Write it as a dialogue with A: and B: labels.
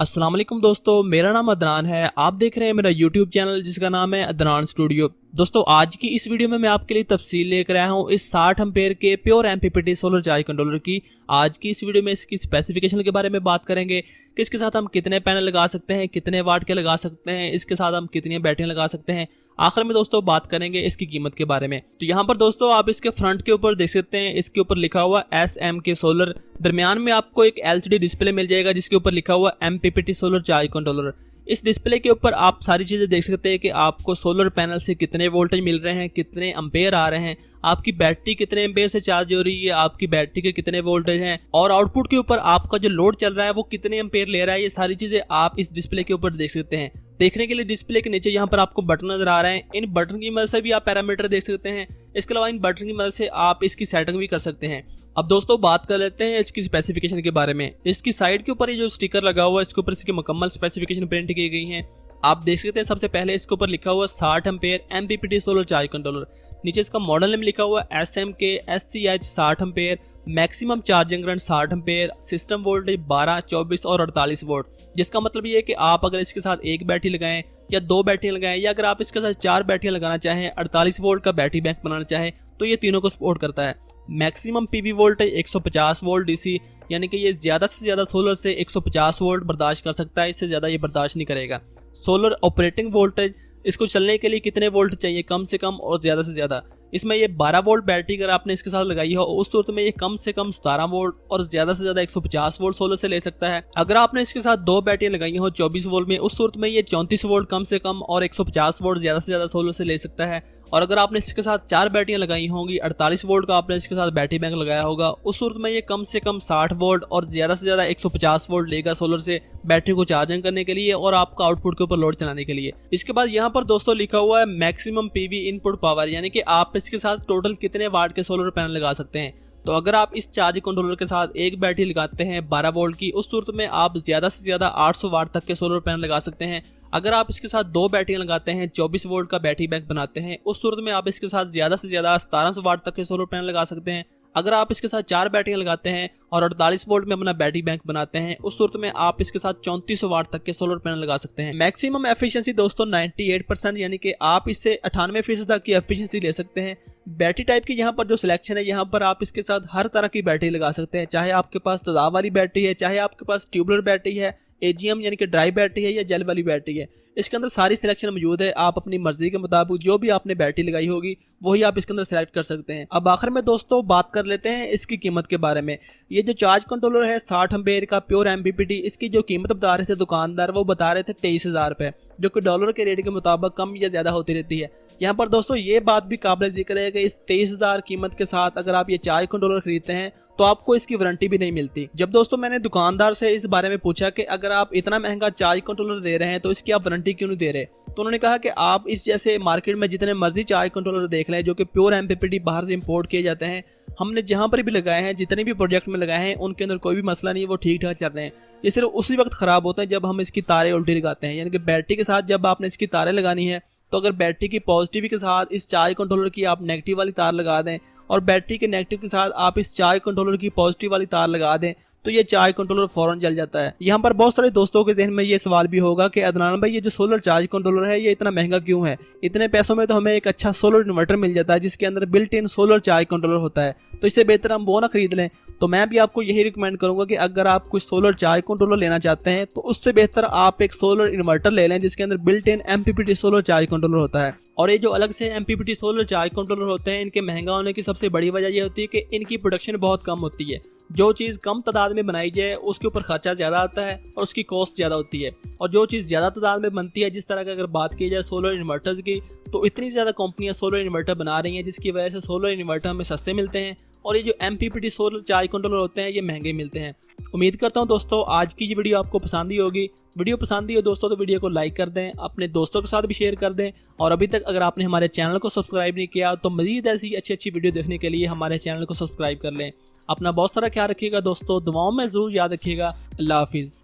A: अस्सलाम वालेकुम दोस्तों, मेरा नाम अदनान है। आप देख रहे हैं मेरा यूट्यूब चैनल जिसका नाम है अदनान स्टूडियो। दोस्तों आज की इस वीडियो में मैं आपके लिए तफसील लेकर आया हूं इस 60 एम्पेयर के pure MPPT solar charge controller की। आज की इस वीडियो में इसकी स्पेसिफिकेशन के बारे में बात करेंगे कि इसके साथ हम कितने पैनल लगा सकते हैं, कितने वाट के लगा सकते हैं, इसके साथ हम कितनी बैटरियां लगा सकते हैं। आखिर में दोस्तों बात करेंगे इसकी कीमत के बारे में। तो यहाँ पर दोस्तों आप इसके फ्रंट के ऊपर देख सकते हैं, इसके ऊपर लिखा हुआ SMK सोलर। दरमियान में आपको एक LCD डिस्प्ले मिल जाएगा जिसके ऊपर लिखा हुआ MPPT सोलर चार्ज कंट्रोलर। इस डिस्प्ले के ऊपर आप सारी चीजें देख सकते हैं कि आपको सोलर पैनल से कितने वोल्टेज मिल रहे हैं, कितने एम्पेयर आ रहे हैं, आपकी बैटरी कितने एम्पेयर से चार्ज हो रही है, आपकी बैटरी के कितने वोल्टेज हैं, और आउटपुट के ऊपर आपका जो लोड चल रहा है वो कितने एम्पेयर ले रहा है। ये सारी चीजें आप इस डिस्प्ले के ऊपर देख सकते हैं। देखने के लिए डिस्प्ले के नीचे यहाँ पर आपको बटन नजर आ रहे हैं। इन बटन की मदद से भी आप पैरामीटर देख सकते हैं। इसके अलावा इन बटन की मदद से आप इसकी सेटिंग भी कर सकते हैं। अब दोस्तों बात कर लेते हैं इसकी स्पेसिफिकेशन के बारे में। इसकी साइड के ऊपर ये जो स्टिकर लगा हुआ है इसके ऊपर इसकी मुकम्मल स्पेसिफिकेशन प्रिंट की गई है। आप देख सकते हैं सबसे पहले इसके ऊपर लिखा हुआ 60 ampere MPPT solar charge controller. नीचे इसका मॉडल नेम लिखा हुआ SMK SCH 60 ampere, maximum charging current 60 ampere, system voltage 12, 24 और 48 वोल्ट। जिसका मतलब ये है कि आप अगर इसके साथ एक बैटरी लगाएं या दो बैटरियां लगाएं, या अगर आप इसके साथ चार बैटरियां लगाना चाहें, 48 वोल्ट का बैटरी बैंक बनाना चाहें, तो ये तीनों को सपोर्ट करता है। Maximum PV voltage 150 volt DC, यानी कि ये ज्यादा से ज्यादा सोलर से 150 वोल्ट बर्दाश्त कर सकता है, इससे ज्यादा ये बर्दाश्त नहीं करेगा। सोलर ऑपरेटिंग वोल्टेज, इसको चलने के लिए कितने वोल्ट चाहिए, कम से कम और ज्यादा से ज्यादा। इसमें ये 12 वोल्ट बैटरी अगर आपने इसके साथ लगाई हो उस सूरत में ये कम से कम 17 वोल्ट और ज्यादा से ज्यादा 150 वोल्ट सोलर से ले सकता है। अगर आपने इसके साथ दो बैटरियां लगाई हो 24 वोल्ट में, उस सूरत में ये 34 वोल्ट कम से कम और 150 वोल्ट ज्यादा से ज्यादा सोलर से ले सकता है। और अगर आपने इसके साथ चार बैटरियां लगाई होंगी, 48 वोल्ट का आपने इसके साथ बैटरी बैंक लगाया होगा, उस सूरत में ये कम से कम 60 वोल्ट और ज्यादा से ज्यादा 150 वोल्ट लेगा सोलर से बैटरी को चार्जिंग करने के लिए और आपका आउटपुट के ऊपर लोड चलाने के लिए। इसके बाद यहाँ पर दोस्तों लिखा हुआ है मैक्सिमम PV इनपुट पावर, यानी कि आप इसके साथ टोटल कितने वाट के सोलर पैनल लगा सकते हैं। तो अगर आप इस चार्ज कंट्रोलर के साथ एक बैटरी लगाते हैं 12 वोल्ट की, उस सूरत में आप ज्यादा से ज्यादा 800 वाट तक के सोलर पैनल लगा सकते हैं। अगर आप इसके साथ दो बैटरियां लगाते हैं, 24 वोल्ट का बैटरी बैंक बनाते हैं, उस सूरत में आप इसके साथ ज्यादा से ज्यादा 1700 वाट तक के सोलर पैनल लगा सकते हैं। अगर आप इसके साथ चार बैटरियां लगाते हैं और 48 वोल्ट में अपना बैटरी बैंक बनाते हैं, उस सूरत में आप इसके साथ 3400 वाट तक के सोलर पैनल लगा सकते हैं। मैक्सिमम एफिशिएंसी दोस्तों 98%, यानी कि आप इससे 98% तक की एफिशिएंसी ले सकते हैं। बैटरी टाइप की यहाँ पर जो सिलेक्शन है, यहाँ पर आप इसके साथ हर तरह की बैटरी लगा सकते हैं, चाहे आपके पास तेजाब वाली बैटरी है, चाहे आपके पास ट्यूबुलर बैटरी है, AGM यानी कि ड्राई बैटरी है, या जेल वाली बैटरी है। इसके अंदर सारी सिलेक्शन मौजूद है। आप अपनी मर्जी के मुताबिक जो भी आपने बैटरी लगाई होगी वही आप इसके अंदर सेलेक्ट कर सकते हैं। अब आखिर में दोस्तों बात कर लेते हैं इसकी कीमत के बारे में। ये जो चार्ज कंट्रोलर है 60 एम्पेयर का प्योर MPPT, इसकी जो कीमत बता रहे थे दुकानदार, वो बता रहे थे 23,000 रुपए, जो कि डॉलर के रेट के मुताबिक कम या ज्यादा होती रहती है। यहाँ पर दोस्तों ये बात भी काबिल जिक्र है कि इस 23,000 कीमत के साथ अगर आप ये चार्ज कंट्रोलर खरीदते हैं तो आपको इसकी वारंटी भी नहीं मिलती। जब दोस्तों मैंने दुकानदार से इस बारे में पूछा कि अगर आप इतना महंगा चार्ज कंट्रोलर दे रहे हैं तो इसकी आप वारंटी क्यों नहीं दे रहे, तो उन्होंने कहा कि आप इस जैसे मार्केट में जितने मर्जी चार्ज कंट्रोलर देख लें जो कि प्योर MPPT बाहर से इंपोर्ट किए जाते हैं, हमने जहां पर भी लगाए हैं, जितने भी प्रोजेक्ट में लगाए हैं, उनके अंदर कोई भी मसला नहीं है, वो ठीक ठाक चल रहे हैं। ये सिर्फ उसी वक्त खराब होते हैं जब हम इसकी तारें उल्टी लगाते हैं, यानी कि बैटरी के साथ जब आपने इसकी तारें लगानी है तो अगर बैटरी की पॉजिटिव के साथ इस चार्ज कंट्रोलर की आप नेगेटिव वाली तार लगा दें और बैटरी के नेगेटिव के साथ आप इस चार्ज कंट्रोलर की पॉजिटिव वाली तार लगा दें, तो ये चार्ज कंट्रोलर फौरन जल जाता है। यहाँ पर बहुत सारे दोस्तों के जहन में ये सवाल भी होगा कि अदनान भाई ये जो सोलर चार्ज कंट्रोलर है ये इतना महंगा क्यों है, इतने पैसों में तो हमें एक अच्छा सोलर इन्वर्टर मिल जाता है जिसके अंदर built in solar charge controller होता है, तो इससे बेहतर हम वो ना खरीद लें। तो मैं भी आपको यही रिकमेंड करूंगा कि अगर आप कुछ सोलर चार्ज कंट्रोलर लेना चाहते हैं तो उससे बेहतर आप एक सोलर इन्वर्टर ले लें जिसके अंदर built in MPPT solar charge controller होता है। और ये जो अलग से MPPT सोलर चार्ज कंट्रोलर होते हैं, इनके महंगा होने की सबसे बड़ी वजह यह होती है कि इनकी प्रोडक्शन बहुत कम होती है। जो चीज़ कम तादाद में बनाई जाए उसके ऊपर खर्चा ज़्यादा आता है और उसकी कॉस्ट ज़्यादा होती है, और जो चीज़ ज़्यादा तादाद में बनती है, जिस तरह की अगर बात की जाए सोलर इन्वर्टर्स की, तो इतनी ज़्यादा कंपनियां सोलर इन्वर्टर बना रही हैं जिसकी वजह से सोलर इन्वर्टर हमें सस्ते मिलते हैं और ये जो MPPT सोलर चार्ज कंट्रोलर होते हैं ये महंगे मिलते हैं। उम्मीद करता हूं दोस्तों आज की ये वीडियो आपको पसंद ही होगी। वीडियो पसंद ही हो दोस्तों तो वीडियो को लाइक कर दें, अपने दोस्तों के साथ भी शेयर कर दें, और अभी तक अगर आपने हमारे चैनल को सब्सक्राइब नहीं किया तो मज़ीद ऐसी अच्छी वीडियो देखने के लिए हमारे चैनल को सब्सक्राइब कर लें। अपना बहुत सारा ख्याल रखिएगा दोस्तों, दुआओं में ज़रूर याद रखिएगा। अल्लाह हाफिज़।